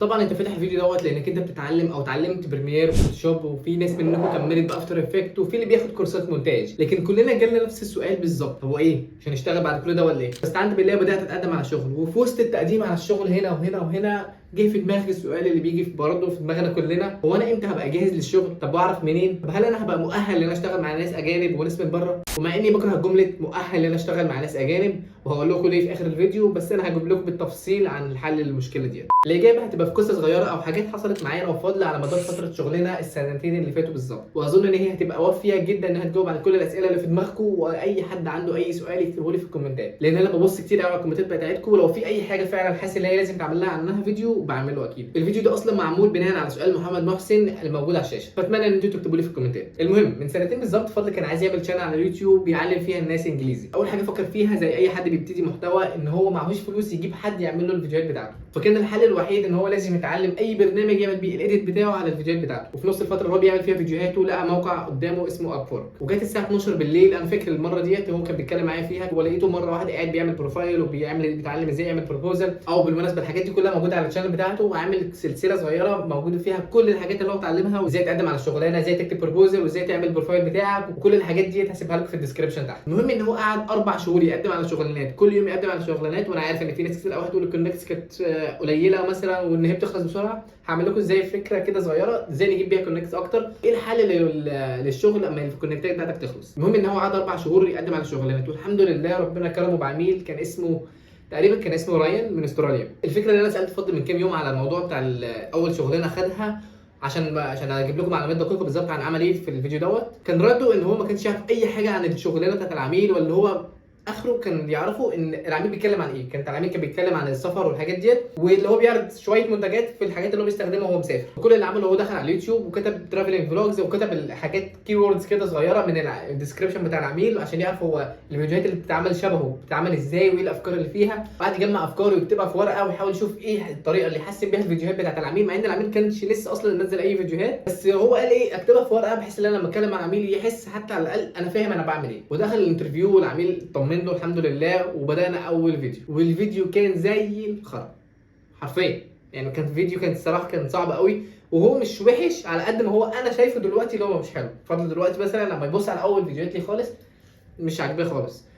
طبعا انت فاتح الفيديو دوت لانك انت بتتعلم او اتعلمت بريمير وفوتوشوب، وفي ناس منكم كملت بافتر افكت، وفي اللي بياخد كورسات مونتاج. لكن كلنا جالنا نفس السؤال بالظبط، هو ايه؟ مش هنشتغل بعد كل ده ولا ايه؟ استعنت بالله وبدات اتقدم على شغل، وفي وسط التقديم على الشغل هنا وهنا وهنا جه في دماغي السؤال اللي بيجي في برضه في دماغنا كلنا، هو انا امتى هبقى جاهز للشغل؟ طب بعرف منين؟ طب هل انا هبقى مؤهل ان انا اشتغل مع ناس اجانب وناس من بره؟ ومع اني بكره جمله مؤهل ان انا اشتغل مع ناس اجانب، وهقول لكم ليه في اخر الفيديو، بس انا هجيب لكم بالتفصيل عن الحل للمشكله دي. الاجابه هتبقى في قصه صغيره او حاجات حصلت معايا انا وفضل على مدار فتره شغلنا السنتين اللي فاتوا بالظبط، واظن ان هي هتبقى وافيه جدا انها تجاوب على كل الاسئله اللي في دماغكم، واي حد عنده اي سؤال يكتبه لي في الكومنتات، لان انا ببص كتير قوي على الكومنتات بتاعتكم، ولو في اي حاجه فعلا حاسس ان هي لازم تعمل لها عنها فيديو بعمله اكيد. الفيديو ده اصلا معمول بناء على سؤال محمد محسن اللي موجود على الشاشه، فاتمنى ان انتوا تكتبوا لي في الكومنتات. المهم، من سنتين بالظبط فضل كان عايز يعمل شانل على اليوتيوب يعلم فيها الناس انجليزي. اول حاجه فكر فيها زي اي حد بيبتدي محتوى ان هو معهوش فلوس يجيب حد يعمل له الفيديوهات بتاعته، فكان الحل الوحيد ان هو لازم يتعلم اي برنامج يعمل بيه الايديت بتاعه على الفيديوهات بتاعته. وفي نص الفتره اللي هو بيعمل فيها فيديوهاته لقى موقع قدامه اسمه ابورك، وجات الساعه 12 بالليل، انا فاكر المره ديت هو كان بيتكلم معايا فيها، ولقيته مره واحده قاعد بيعمل بروفايل بيتعلم ازاي يعمل بروبوزل. او بالمناسبه الحاجات دي كلها موجوده على الشانل بتاعته، وعامل سلسله صغيره موجود فيها كل الحاجات اللي هو اتعلمها، وازاي تقدم على الشغلانه، ازاي تكتب بروبوزل، وازاي تعمل البروفايل بتاعك، وكل الحاجات دي هسيبها لكم في الديسكربشن تحت. المهم ان هو قعد 4 شهور يقدم على شغلانات، كل يوم يقدم على شغلانات، وانا عارف ان في ناس كتير قوي هتقول الكونكتس كانت قليله مثلا وان هي بتخلص بسرعه. هعمل لكم زي فكره كده صغيره ازاي نجيب بيها كونكتس اكتر، ايه الحل للشغل اما الكونكتات بتاعتك تخلص. المهم ان هو قعد 4 شهور يقدم على شغلانات، والحمد لله ربنا كرمه بعميل كان اسمه تقريبا رايان من استراليا. الفكره اللي انا سالت فضل من كام يوم على الموضوع بتاع اول شغلانه خدها، عشان اجيب لكم معلومات دقيقه بالظبط عن عمل ايه في الفيديو دوت، كان رده ان هو ما كانش يعرف اي حاجه عن الشغلانه بتاعت العميل، ولا هو اخره كان يعرفه ان العميل بيتكلم عن ايه. العميل كان بيتكلم عن السفر والحاجات ديت، واللي هو بيعرض شويه منتجات في الحاجات اللي هو بيستخدمها وهو مسافر. كل اللي عمله هو دخل على اليوتيوب وكتب ترافلنج فلوجز، وكتب الحاجات كي ووردز كده صغيره من الديسكربشن بتاع العميل عشان يعرف هو الفيديوهات اللي بتتعمل شبهه بتتعمل ازاي، وايه الافكار اللي فيها. بعد يجمع افكاره ويكتبها في ورقه ويحاول يشوف ايه الطريقه اللي يحسن بيها الفيديوهات بتاعت العميل، مع ان العميل كانش لسه اصلا نزل اي فيديوهات، بس هو قال ايه اكتبها في ورقه بحيث ان انا لما اتكلم مع العميل يحس حتى على الاقل انا فاهم انا بعمل ايه. ودخل الانترفيو والعميل طمن له الحمد لله، وبدانا اول فيديو، والفيديو كان زي الخرا حرفيا. يعني كان فيديو كان الصراحه كان صعب قوي، وهو مش وحش على قد ما هو انا شايفه دلوقتي اللي هو مش حلو. فضل دلوقتي مثلا لما يبص على اول فيديوهات لي خالص مش عاجباه خالص.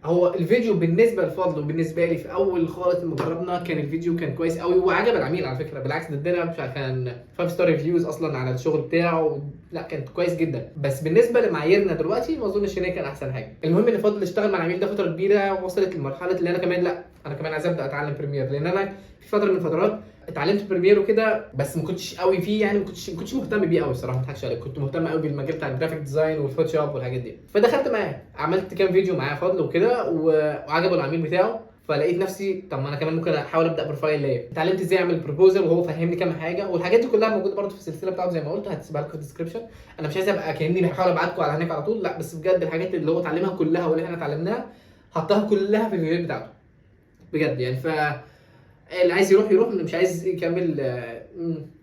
هو الفيديو بالنسبه لفضل وبالنسبه لي في اول خالص لما جربنا كان الفيديو كان كويس قوي وعجب العميل على فكره، بالعكس ده ادانا مش عارف كان 5 ستار ريفيوز اصلا على الشغل بتاعه، لا كانت كويس جدا. بس بالنسبه لمعاييرنا دلوقتي ما اظنش ان هي كان احسن حاجه. المهم ان فضل اشتغل مع العميل ده فتره كبيره، وصلت لمرحله اللي انا كمان انا كمان عايز ابدا اتعلم بريمير، لان انا في فتره من الفترات اتعلمت بريمير وكده، بس ما كنتش قوي فيه، يعني ما كنتش مهتم بيه قوي الصراحه، ما اضحكش عليك، كنت مهتم قوي بالمجال بتاع الجرافيك ديزاين والفوتوشوب والحاجات دي. فدخلت معاه عملت كام فيديو معاه فضل وكده وعجبه العميل بتاعه، فلقيت نفسي طب ما انا كمان ممكن احاول ابدا بروفايل ليا. اتعلمت ازاي اعمل بروبوزل وهو فهمني كام حاجه، والحاجات دي كلها موجوده برده في السلسله بتاعته زي ما قلت، هتسيبها لكم في الديسكربشن. انا مش عايز ابقى كاني بحاول ابعتكم على هناك على طول، لا بس بجد الحاجات اللي هو اتعلمها كلها واللي احنا اتعلمناها حطها كلها في الفيديوهات بتاعته بجد يعني. اللي عايز يروح يروح، اللي مش عايز يكمل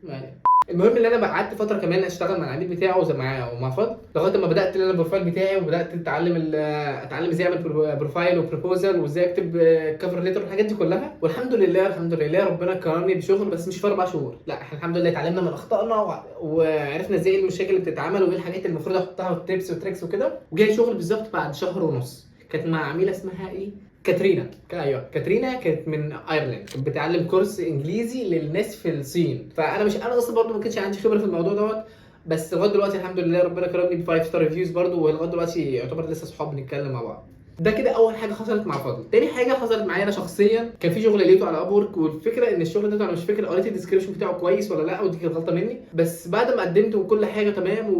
يعني. المهم ان انا قعدت فتره كمان اشتغل مع العميل بتاعه زي معاه ومع فضل، لغايه ما بدات انا البروفايل بتاعي، وبدات اتعلم ازاي اعمل بروفايل وبروبوزل، وازاي اكتب كفر ليتر والحاجات دي كلها. والحمد لله الحمد لله ربنا كرمني بشغل، بس مش في 4 شهور، لا احنا الحمد لله اتعلمنا من اخطائنا وعرفنا ازاي المشاكل اللي بتتعمل وايه الحاجات اللي المفروض احطها والتيبس والتريكس وكده. وجاي شغل بالظبط بعد شهر ونص، كانت مع عميله اسمها ايه كاترينا. ايوه كاترينا كانت من ايرلند، كانت بتعلم كورس انجليزي للناس في الصين. انا اصلا برضو ما كانش عندي خبره في الموضوع دوت، بس لغايه دلوقتي الحمد لله ربنا كرمني ب 5 ستار ريفيوز برضو، ولغايه دلوقتي يعتبر لسه صحاب بنتكلم مع بعض. ده كده اول حاجه حصلت مع فضل. تاني حاجه حصلت معايا انا شخصيا، كان في شغل لقيته على ابورك، والفكره ان الشغل ده انا مش فاكر قريت الديسكربشن بتاعه كويس ولا لا، ودي كانت غلطه مني. بس بعد ما قدمت وكل حاجه تمام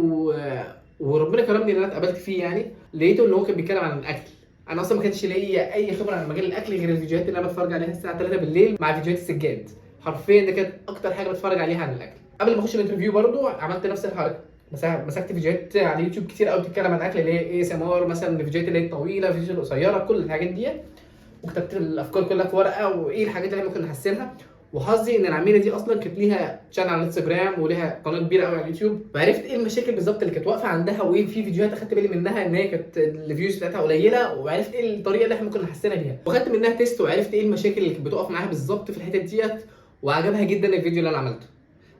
وربنا كرمني ان انا اتقبلت فيه، يعني لقيته ان هو كان بيتكلم عن الاكل. انا اصلا ما كانش ليا اي خبره عن مجال الاكل غير الفيديوهات اللي انا بتفرج عليها الساعه 3 بالليل مع فيديوهات السجاد. حرفيا ده كانت اكتر حاجه بتفرج عليها عن الاكل. قبل ما اخش الانترفيو برضو عملت نفس الحركه، مسكت فيديوهات على اليوتيوب كتير قوي بتتكلم عن الاكل، اللي هي اي اس ام ار مثلا، الفيديوهات اللي هي الطويله، الفيديوهات القصيره، كل الحاجات دي، وكتبت الافكار كلها في ورقه وايه الحاجات اللي ممكن نحسنها. وحظي ان العميله دي اصلا كانت ليها شانل على الانستجرام وليها قناه كبيره قوي على اليوتيوب، فعرفت ايه المشاكل بالظبط اللي كانت واقفه عندها، وايه في فيديوهات اخدت بالي منها ان هي كانت الفيوز بتاعتها قليله، وعرفت ايه الطريقه اللي احنا ممكن نحسنها بيها، واخدت منها تيست وعرفت ايه المشاكل اللي كانت بتقف معاها بالظبط في الحتت ديت، وعجبها جدا الفيديو اللي انا عملته.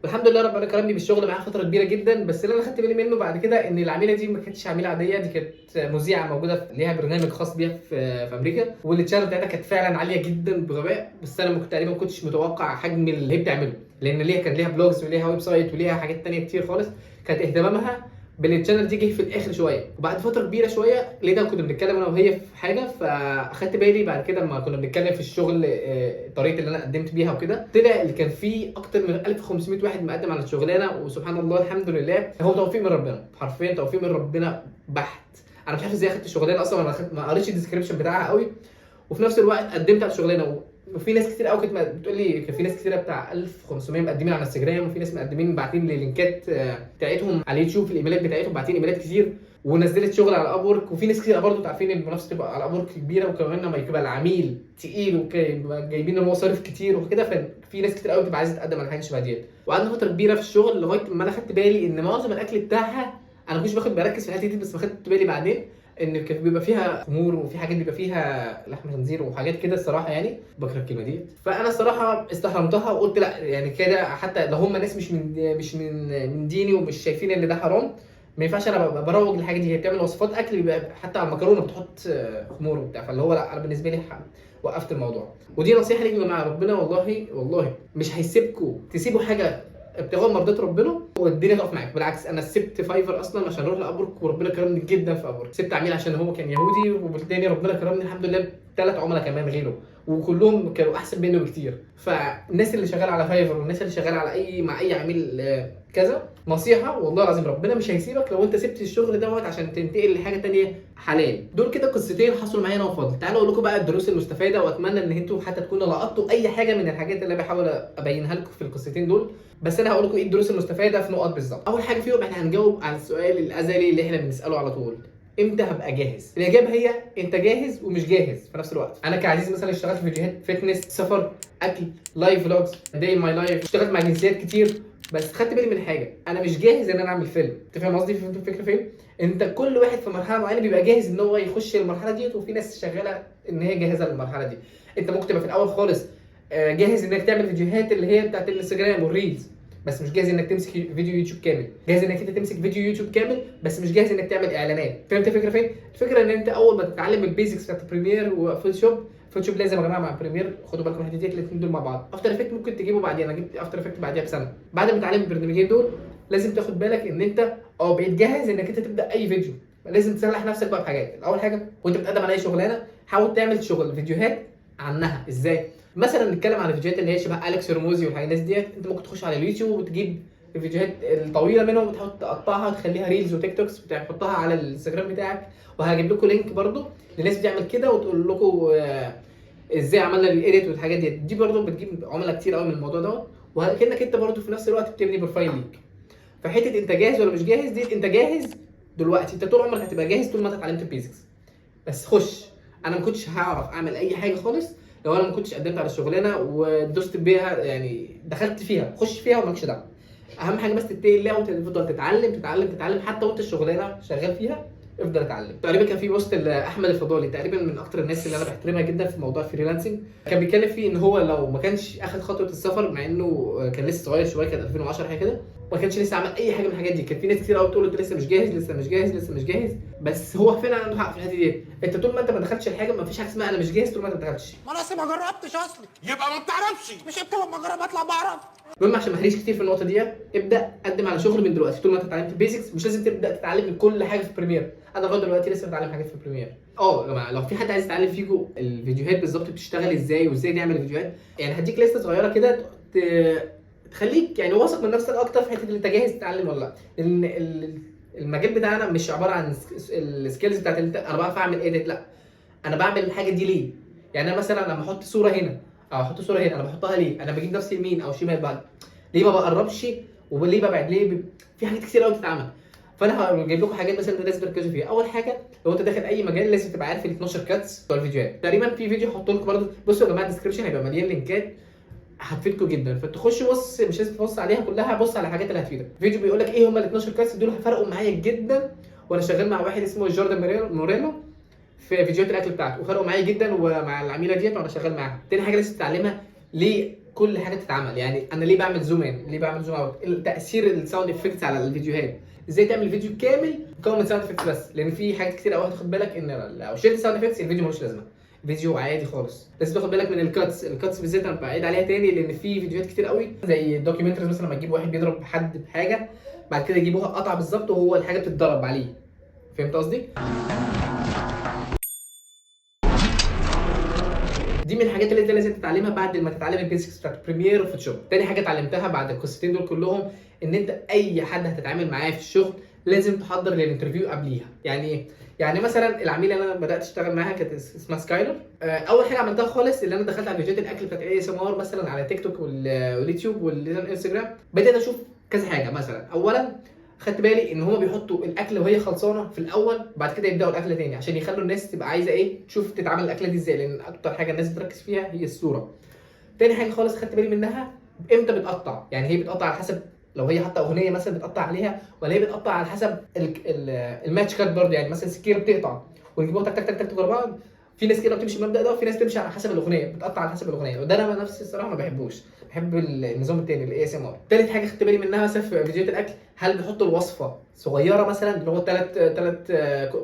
والحمد لله ربنا كرمني بالشغل معاها فتره كبيره جدا. بس اللي انا خدت بالي منه بعد كده ان العميله دي ما كانتش عميله عاديه، دي كانت مذيعه موجوده ليها برنامج خاص بيها في امريكا، والتشانل بتاعتها كانت فعلا عاليه جدا بغباء. بس انا تقريبا ما كنتش متوقع حجم اللي هي بتعمله، لان كان ليها بلوجز وليها ويب سايت وليها حاجات تانية كتير خالص. كانت اهتمامها بالتشانل دي جه في الاخر شويه، وبعد فتره كبيره شويه لقينا كنا بنتكلم انا وهي في حاجه، فاخدت بالي بعد كده لما كنا بنتكلم في الشغل الطريقه اللي انا قدمت بيها وكده، طلع اللي كان فيه اكتر من 1500 واحد مقدم على الشغلانه. وسبحان الله الحمد لله هو توفيق من ربنا، حرفيا توفيق من ربنا بحت. انا مش عارف ازاي اخدت الشغلانه اصلا، انا ما قريتش الديسكربشن بتاعها قوي، وفي نفس الوقت قدمت على الشغلانه. وفي ناس كتير قوي كانت بتقول لي، كان في ناس كتير بتاع 1500 مقدمين على انستجرام، وفي ناس مقدمين باعتين لي لينكات بتاعتهم على اليوتيوب، في الايميلات بتاعتهم باعتين ايميلات كتير، ونزلت شغل على ابورك. وفي ناس كتير برضه عارفين ان المنافسه تبقى على ابورك كبيره، وكمان لما يبقى العميل تقيل وجايبين المصاريف كتير وكده، ففي ناس كتير قوي بتبقى عايزه تقدم على حاجه شبه ديت. وقعدنا فتره كبيره في الشغل لغايه ما انا خدت بالي ان معظم الاكل بتاعها انا ما كنتش بركز في الحته دي، بس ما خدت بالي بعدين ان كان بيبقى فيها خمور، وفي حاجات بيبقى فيها لحم خنزير وحاجات كده. الصراحه يعني بكره الكلمه دي، فانا الصراحه استحرمتها وقلت لا، يعني كده حتى لو هم ناس مش من ديني ومش شايفين ان ده حرام، ما ينفعش انا ابقى بروج للحاجه دي. هي بتعمل وصفات اكل بيبقى حتى على المكرونه بتحط خمور وبتاع، فاللي هو لا، انا بالنسبه لي وقفت الموضوع. ودي نصيحه ليكم يا جماعه، ربنا والله مش هيسيبكم تسيبوا حاجه ابتغاء مرضات ربنا والدنيا تقف معاك. بالعكس انا سبت فايفر اصلا عشان اروح لابورك، وربنا كرمني جدا في ابورك. سبت عميل عشان هو كان يهودي، وبالتالي ربنا كرمني الحمد لله ب3 عملاء كمان غيره، وكلهم كانوا احسن منه بكتير. فالناس اللي شغاله على فايفر والناس اللي شغاله على مع اي عميل كذا، نصيحه والله العظيم ربنا مش هيسيبك لو انت سبت الشغل دوت عشان تنتقل لحاجه تانية حلال. دول كده قصتين حصلوا معايا انا وفاضل. تعالوا اقول لكم بقى الدروس المستفاده، واتمنى ان انتوا حتى تكونوا لقطتوا اي حاجه من الحاجات اللي انا بحاول ابينها لكم في القصتين دول. بس انا هقول لكم ايه الدروس المستفاده في نقط بالظبط. اول حاجه فيهم احنا هنجاوب على السؤال الازلي اللي احنا بنساله على طول: امتى هبقى جاهز؟ الاجابه هي انت جاهز ومش جاهز في نفس الوقت. انا كعزيز مثلا اشتغلت في فيديوهات فتنس، سفر، اكل، لايف فلوجز، داي ماي لايف، اشتغلت مع جنسيات كتير، بس خدت بالي من حاجه: انا مش جاهز ان انا اعمل فيلم. انت فاهم قصدي؟ فهمت الفكره فين؟ انت كل واحد في مرحله معينه بيبقى جاهز ان هو يخش المرحله ديت، وفي ناس شغاله ان هي جاهزه للمرحله دي. انت ممكن تبقى في الاول خالص جاهز انك تعمل فيديوهات اللي هي بتاعت الانستجرام والريلز، بس مش جاهز انك تمسك فيديو يوتيوب كامل. جاهز انك انت تمسك فيديو يوتيوب كامل، بس مش جاهز انك تعمل اعلانات. فهمت الفكره فين؟ الفكره ان انت اول ما تتعلم البيزكس بتاعت بريمير وفوتوشوب. فوتوشوب لازم يا جماعه مع بريمير، خدوا بالكم الحته ديت، الاثنين دول مع بعض. افتر افكت ممكن تجيبه بعدين، انا جبت افتر افكت بعديها بسنه. بعد ما تتعلم البرنامجين دول لازم تاخد بالك ان انت بقيت جاهز انك انت تبدا اي فيديو. لازم تسلح نفسك بقى بحاجات. اول حاجه وانت بتقدم على اي شغلانه، حاول تعمل فيديوهات عنها. ازاي؟ مثلا نتكلم عن الفيديوهات اللي هي شبه اليكس رموزي والحاجات ديت. انت ممكن تخش على اليوتيوب وتجيب الفيديوهات الطويله منهم وتحط تقطعها وتخليها ريلز وتيك توكس وتحطها على الانستجرام بتاعك. وهجيب لكم لينك برده لناس بتعمل كده وتقول لكم ازاي عملنا الايديت والحاجات دي برده بتجيب عملاء كتير قوي من الموضوع دوت. وكانك انت برده في نفس الوقت بتبني بروفايل ليك. فحته انت جاهز ولا مش جاهز دي، انت جاهز دلوقتي. انت طول عمرك هتبقى جاهز طول ما انت اتعلمت البيزكس. بس خش. انا ما كنتش هعرف اعمل اي حاجه خالص لو انا ما كنتش قدمت على الشغلانه ودوست بيها، يعني دخلت فيها. خش فيها ومالكش دعوه. اهم حاجه بس تتقي الله وتفضل تتعلم حتى وانت الشغلانه شغال فيها. افضل اتعلم. تقريبا كان في بوست لاحمد الفضالي، تقريبا من اكتر الناس اللي انا بحترمها جدا في موضوع الفريلانسنج، كان بيتكلم فيه ان هو لو ما كانش اخد خطوه السفر، مع انه كان لسه صغير شويه، كان 2010 حاجه كده، ما كانش لسه عمل اي حاجه من الحاجات دي. كان في ناس كتير قوي بتقول له انت لسه مش جاهز، لسه مش جاهز. بس هو فعلا عنده حق في الحته دي. انت طول ما انت ما دخلتش الحاجه، ما فيش حاجه اسمها انا مش جاهز طول ما انت ما دخلتش. ما انا لسه ما جربتش اصلي. يبقى ما بتعرفش. مش انت لما اجرب اطلع بعرف. المهم عشان ما احرجش كتير في النقطه دي، ابدا قدم على شغل من دلوقتي. طول ما انت اتعلمت البيزكس مش لازم تبدا تتعلم من كل حاجه في بريمير. انا لغايه دلوقتي لسه بتعلم حاجات في بريمير. يا جماعه لو في حد عايز يتعلم فيكم الفيديوهات بالظبط بتشتغل ازاي وازاي نعمل فيديوهات، يعني هديك لسته صغيره كده تخليك يعني واثق من نفسك اكتر في حته اللي انت جاهز تتعلم ولا لا. لان المجال بتاعنا مش عباره عن السكيلز بتاعت انا بعرف اعمل ايديت، لا، انا بعمل الحاجه دي ليه. يعني انا مثلا لما احط صوره هنا او احط صوره هنا، انا بحطها ليه؟ انا بجيب نفسي يمين او شمال بعد ليه، ما بقربش وليه ببعد ليه في حاجات كتير قوي بتتعمل. فانا هجيب لكم حاجات مثلا انت لازم تركزوا فيها. اول حاجه لو انت داخل اي مجال لازم تبقى عارف ال 12 كاتس بتوع الفيديوهات. تقريبا في فيديو هحط لكم برده، بصوا يا جماعه الديسكربشن هيبقى مليان لينكات هتفيدكم جدا. فتخش بص، مش لازم تبص عليها كلها، بص على الحاجات اللي هتفيدك. الفيديو بيقول لك ايه هم ال 12 كاتس دول، هيفرقوا معايا جدا. وانا شغال مع واحد اسمه جوردن مورينو في فيديوهات الاكل بتاعته، وفرقوا معايا جدا، ومع العميله ديت وانا شغال معاها. تاني حاجه لازم تتعلمها: ليه كل حاجه بتتعمل. يعني انا ليه بعمل زوم ان، ليه بعمل زوم اوت، تاثير الساوند افكتس على الفيديوهات، ازاي تعمل فيديو كامل مكون من ساوند افكتس بس، لان في حاجات كتير قوي هتاخد بالك ان لو شلت ساوند افكتس الفيديو ملوش لازمه، الفيديو عادي خالص. لازم تاخد بالك من الكاتس بالذات، انا بعيد عليها تاني لان في فيديوهات كتير قوي زي الدوكيومنتريز مثلا لما تجيب واحد بيضرب حد بحاجه بعد كده يجيبوها قطع بالظبط وهو الحاجه بتتضرب عليه. فهمت قصدي؟ دي من الحاجات اللي انت لازم تتعلمها بعد ما تتعلم البيزكس بتاعت بريمير وفوتوشوب. تاني حاجه اتعلمتها بعد القصتين دول كلهم ان انت اي حد هتتعامل معاه في الشغل لازم تحضر للانترفيو قبليها. يعني ايه؟ يعني مثلا العميله اللي انا بدات اشتغل معاها كانت اسمها سكايلر. اول حاجه عملتها خالص اللي انا دخلت على فيديوهات الاكل بتاعت اي اس ام ار مثلا على تيك توك واليوتيوب والانستجرام، بدات اشوف كذا حاجه. مثلا اولا خدت بالي ان هما بيحطوا الاكل وهي خلصانه في الاول، بعد كده يبداوا الاكله تاني عشان يخلوا الناس تبقى عايزه ايه تشوف تتعمل الاكله دي ازاي، لان اكتر حاجه الناس بتركز فيها هي الصوره. تاني حاجه خالص خدت بالي منها امتى بتقطع. يعني هي بتقطع على حسب لو هي حاطه اغنيه مثلا بتقطع عليها، ولا هي بتقطع على حسب الماتش كات برضه. يعني مثلا سكينه بتقطع ويجيبوها تك تك تك تك ورا بعض. في ناس كده بتمشي بالمبدا ده، وفي ناس تمشي على حسب الاغنيه، بتقطع على حسب الاغنيه، وده انا نفسي الصراحه ما بحبوش، بحب النظام التاني الاي اس ام ار. تالت حاجه خدت بالي منها مثلا في فيديوهات الاكل، هل بيحطوا الوصفه صغيره مثلا اللي هو ثلاث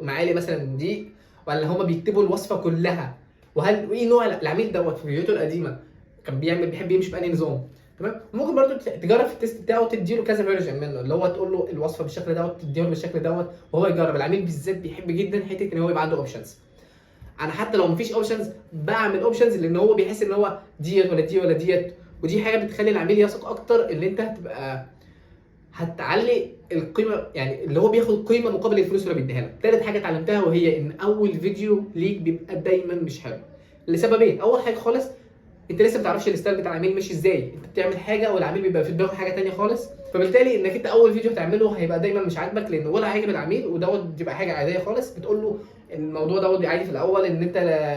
معالق مثلا دقيق، ولا هما بيكتبوا الوصفه كلها، وهل ايه نوع العميل دوت في فيديوهاته القديمه كان بيحب يمشي بأنهي نظام. تمام. ممكن برضو تجرب في التيست بتاعه وتديله كذا فيرجن منه، اللي هو تقول له الوصفه بالشكل دوت تديله بالشكل دوت وهو يجرب. العميل بالذات بيحب جدا حته ان هو يبقى عنده اوبشنز. انا حتى لو مفيش اوبشنز بعمل اوبشنز لان هو بيحس ان هو ديت ولا دي ولا ديت، ودي حاجه بتخلي العميل يثق اكتر ان انت هتبقى هتعلي القيمه، يعني اللي هو بياخد قيمه مقابل الفلوس اللي بيديها لك. تالت حاجه اتعلمتها وهي ان اول فيديو ليك بيبقى دايما مش حلو لسببين. اول حاجه خالص انت لسه ما تعرفش الستايل بتاع العميل ماشي ازاي، انت بتعمل حاجه والعميل بيبقى في دماغه حاجه ثانيه خالص، فبالتالي انك انت اول فيديو هتعمله هيبقى دايما مش عاجبك لان ولا عاجب العميل، ودوت بتبقى حاجه عاديه خالص. بتقول له الموضوع دوت عادي في الاول ان انت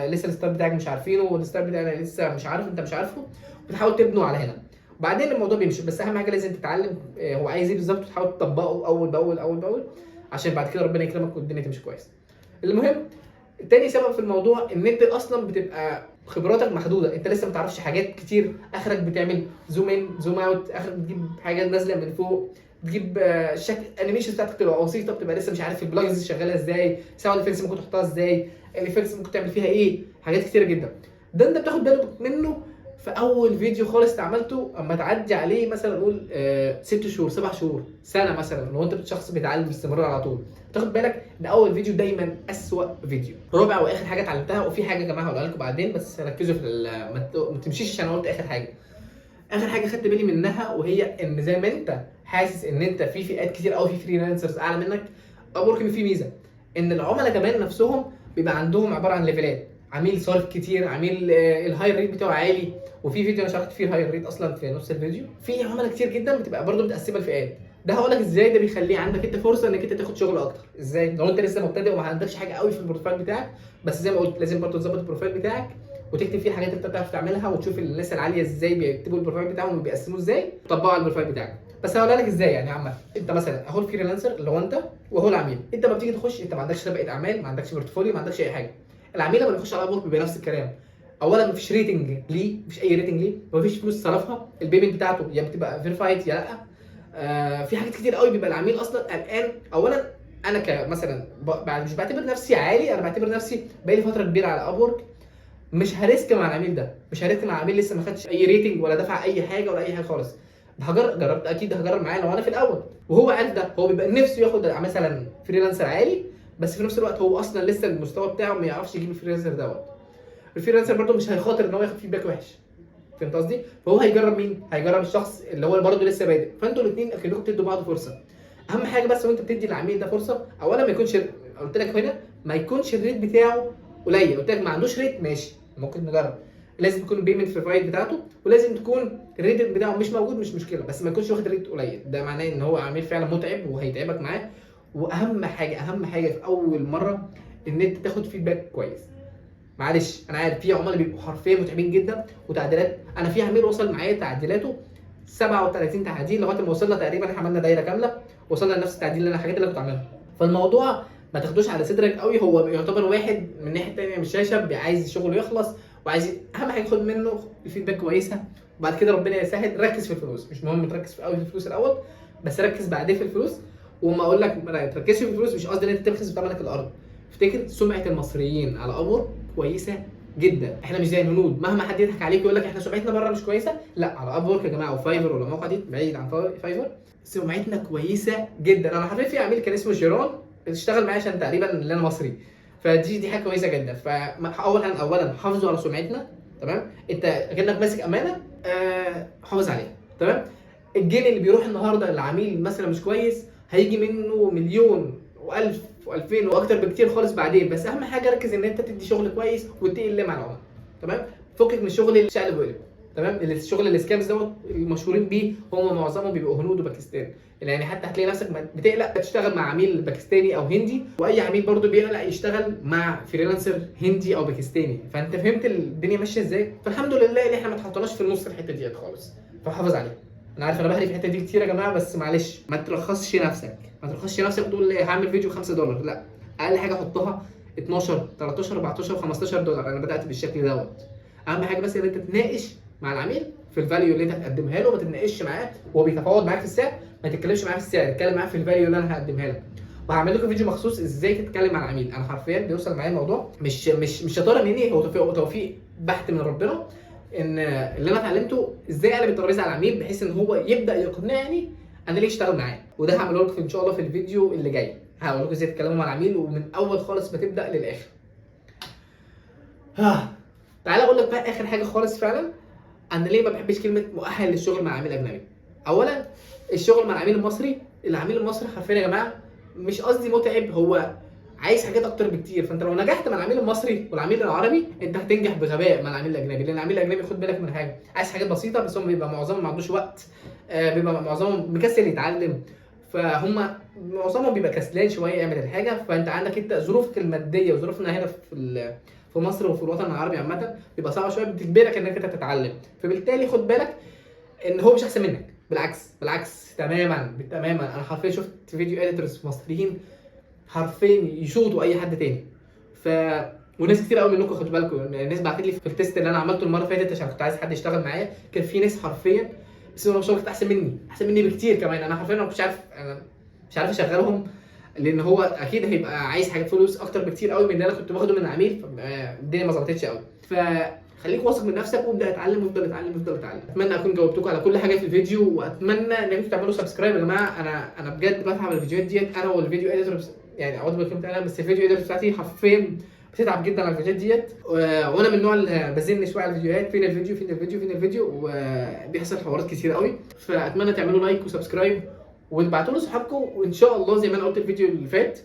لسه الستايل بتاعك مش عارفينه والستايل بتاعنا لسه مش عارف، انت مش عارفه، بتحاول تبنوا على هنا وبعدين الموضوع بيمشي. بس اهم حاجه لازم تتعلم هو عايز ايه بالظبط وتحاول تطبقه اول باول اول باول عشان بعد كده ربنا يكرمك والدنيا تمشي كويس. المهم تاني سبب في الموضوع ان انت اصلا بتبقى خبراتك محدوده، انت لسه ما تعرفش حاجات كتير، اخرك بتعمل زوم ان زوم اوت، اخرك بتجيب حاجه نازله من فوق، تجيب شكل انيميشن بتاعتك تبقى بسيطه، بتبقى لسه مش عارف البلاجز شغاله ازاي، ساوند افكتس ممكن تحطها ازاي، الافكتس ممكن تعمل فيها ايه، حاجات كتيره جدا. ده انت بتاخد بالك منه في اول فيديو خالص عملته، اما تعدي عليه مثلا نقول 6 شهور 7 شهور سنه مثلا، لو انت شخص بيتعلم باستمرار على طول تاخد بالك ان اول فيديو دايما اسوأ فيديو. رابع واخر حاجه اتعلمتها، وفي حاجه يا جماعه هقولها لكم بعدين بس ركزوا في ما تمشيش عشان انا قلت اخر حاجه. اخر حاجه خدت بالي منها وهي ان زي ما انت حاسس ان انت في فئات كتير قوي في فريلانسرز اعلى منك، ابورك في ميزه ان العملاء كمان نفسهم بيبقى عندهم عباره عن ليفلات، عميل صارف كتير، عميل الهاي ريت بتاعه عالي، وفي فيديو انا شرحت فيه الهاي ريت اصلا في نص الفيديو. في عملاء كتير جدا بتبقى برضه متقسمه لفئات. ده هقول لك ازاي ده بيخليه عندك انت فرصه انك انت تاخد شغل اكتر. ازاي؟ لو انت لسه مبتدئ وما عندكش حاجه قوي في البروفايل بتاعك، بس زي ما قلت لازم برضه تظبط البروفايل بتاعك وتكتب فيه الحاجات اللي انت بتعرف تعملها، وتشوف الناس العاليه ازاي بيكتبوا البروفايل بتاعهم وبيقسموه ازاي تطبقه على البروفايل بتاعك. بس هقول لك ازاي. يعني عامه انت مثلا اهو الفريلانسر اللي هو انت وهو العميل، انت ما بتيجي تخش انت ما عندكش سابقه اعمال، ما عندكش بورتفوليو، ما عندكش اي حاجه. العميل لما بيخش على ابورك بيبقى نفس الكلام. اولا مفيش ريتنج ليه، مفيش اي ريتنج ليه، مفيش فلوس صرفها، البيمنت بتاعته يا بتبقى فيرفايد يا لا. في حاجات كتير قوي بيبقى العميل اصلا قلقان. اولا انا كمثلا مش بعتبر نفسي عالي، انا بعتبر نفسي بقالي فتره كبيره على ابورك، مش هريسك مع العميل ده، مش هريسك مع عميل لسه ما خدش اي ريتنج ولا دفع اي حاجه ولا اي حاجه خالص. جربت اكيد هجرب معاه لو انا في الاول وهو عارف ده، هو بيبقى نفسه ياخد مثلا فريلانسر عالي، بس في نفس الوقت هو اصلا لسه المستوى بتاعه ما يعرفش يجيب الفريلانسر دوت. الفريلانسر برده مش هيخاطر ان هو ياخد فيدباك وحش. فهمت قصدي؟ فهو هيجرب مين؟ هيجرب الشخص اللي هو برده لسه بادئ، فانتوا الاثنين اكنكم بتدوا بعض فرصه. اهم حاجه بس وانت بتدي العميل ده فرصه، اولا ما يكونش، قلت لك هنا ما يكونش الريت بتاعه قليل، قلت لك ما عندوش ريت ماشي ممكن نجرب، لازم تكون البيمنت فيرفايد بتاعته، ولازم تكون الريت بتاعه مش موجود مش مشكله، بس ما يكونش واخد ريت قليل، ده معناه ان هو عميل فعلا متعب وهيتعبك معاه. واهم حاجه في اول مره ان انت تاخد فيدباك كويس. معلش انا عارف في عملاء بيبقوا حرفيا متعبين جدا وتعديلات، انا في عميل وصل معايا تعديلاته 37 تعديل لغايه ما وصلنا تقريبا احنا عملنا دايره كامله وصلنا لنفس التعديل اللي انا الحاجات اللي كنت عاملها. فالموضوع ما تاخدوش على صدرك قوي، هو يعتبر واحد من الناحيه الثانيه من الشاشه عايز شغله يخلص وعايز اهم حاجه خد منه الفيدباك كويسه وبعد كده ربنا يسهل ركز في الفلوس. مش مهم تركز في الفلوس الاول، بس ركز بعدين في الفلوس. وما اقول لك ما تركزش في الفلوس مش قصدي ان انت تبخس بثمنك الارض. افتكر سمعه المصريين على ابور كويسه جدا. احنا مش زي الهنود، مهما حد يضحك عليك ويقول لك احنا سمعتنا بره مش كويسه، لا على ابور يا جماعه وفايفر ولا المواقع دي بعيد عن فايفر سمعتنا كويسه جدا. انا حرفيا في عميل كان اسمه جيرون اشتغل معايا عشان تقريبا اللي انا مصري، فدي حاجه كويسه جدا. اولا حافظوا على سمعتنا، تمام؟ انت كانك ماسك امانه، حافظ عليها، تمام؟ الجنيه اللي بيروح النهارده العميل مثلا مش كويس هيجي منه مليون و1000 و2000 واكتر بكتير خالص بعدين. بس اهم حاجه ركز ان انت تدي شغل كويس وتقل مع العملاء، تمام؟ فكك من شغل الشقلب وقلب، تمام؟ الشغل السكامز دوت المشهورين بيه هم معظمهم بيبقوا هنود وباكستان. يعني حتى هتلاقي نفسك بتقلق تشتغل مع عميل باكستاني او هندي، واي عميل برضو بيقلق يشتغل مع فريلانسر هندي او باكستاني. فانت فهمت الدنيا ماشيه ازاي؟ فالحمد لله ان احنا ما اتحطناش في النص الحته ديت خالص، فحافظ عليها. انا عارف انا بهري في الحته دي كتير يا جماعه، بس معلش ما ترخصش نفسك، وتقول هعمل فيديو $5، لا، اقل حاجه حطها 12 13 14 $15. انا بدات بالشكل دوت. اهم حاجه بس ان انت تناقش مع العميل في الفاليو اللي انت هتقدمها له، ما تتناقش معاه وهو بيتفاوض معاك في السعر، ما تتكلمش معاه في السعر، اتكلم معاه في الفاليو اللي انا هقدمها لك. وهعمل لكم فيديو مخصوص ازاي تتكلم مع العميل. انا حرفيا بيوصل معايا الموضوع مش شطاره مني، هو توفيق بحت من ربنا، ان اللي انا اتعلمته ازاي اقلب الترابيزه على العميل بحيث ان هو يبدا يقنعني انا ليه اشتغل معاه. وده هعمله لكم ان شاء الله في الفيديو اللي جاي. هقول لكم ازاي تتكلموا مع العميل ومن اول خالص ما تبدا للاخر. تعالى اقول لك بقى اخر حاجه خالص فعلا، انا ليه ما بحبش كلمه مؤهل للشغل مع عميل اجنبي. اولا الشغل مع العميل المصري، العميل المصري حرفيا يا جماعه مش قصدي متعب، هو عايز حاجات اكتر بكتير. فانت لو نجحت مع العميل المصري والعميل العربي انت هتنجح بغباء مع العميل الاجنبي، لان العميل الاجنبي خد بالك من حاجه، عايز حاجات بسيطه بس هم بيبقى معظمهم ما عندوش وقت، بيبقى معظمهم مكسل يتعلم، فهم معظمهم بيبقى كسلان شويه يعمل الحاجه. فانت عندك انت ظروفك الماديه وظروفنا هنا في مصر وفي الوطن العربي عامه بيبقى صعب شويه، بتجبرك انك انت تتعلم. فبالتالي خد بالك ان هو مش احسن منك، بالعكس تماما. انا حرفيا شفت فيديو اديتورز مصريين حرفيا يشوطوا اي حد تاني. وناس كتير قوي منكم خدوا بالكم، الناس بعتت لي في التيست اللي انا عملته المره اللي فاتت عشان كنت عايز حد يشتغل معايا، كان في ناس حرفيا بسم الله ما شاء الله احسن مني بكتير كمان. انا حرفيا مش عارف اشغلهم، لان هو اكيد هيبقى عايز حاجات فلوس اكتر بكتير قوي من اللي انا كنت باخده من العميل. الدنيا ما ظبطتش قوي. خليك واثق من نفسك وابدا اتعلم وافضل اتعلم. اتمنى اكون جاوبتكم على كل حاجه في الفيديو، واتمنى ان انتم تعملوا سبسكرايب يا جماعه. انا بجد بتعب الفيديوهات ديت، انا والفيديو اديتور يعني اعوذ بالكلمه انا، بس الفيديو اديتور بتاعتي حرفيا بتتعب جدا على الفيديوهات ديت، وانا من النوع اللي بزن شويه على الفيديوهات، فين الفيديو وبيحصل حوارات كتير قوي. فاتمنى تعملوا لايك وسبسكرايب وتبعتوا لاصحابكم، وان شاء الله زي ما انا قلت الفيديو اللي فات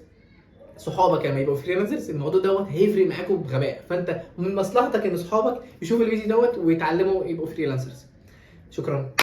صحابك لما يبقوا فريلانسرز الموضوع دوت هيفرق معاكم بغباء. فانت من مصلحتك ان صحابك يشوفوا الفيديو دوت ويتعلموا يبقوا فريلانسرز. شكرا.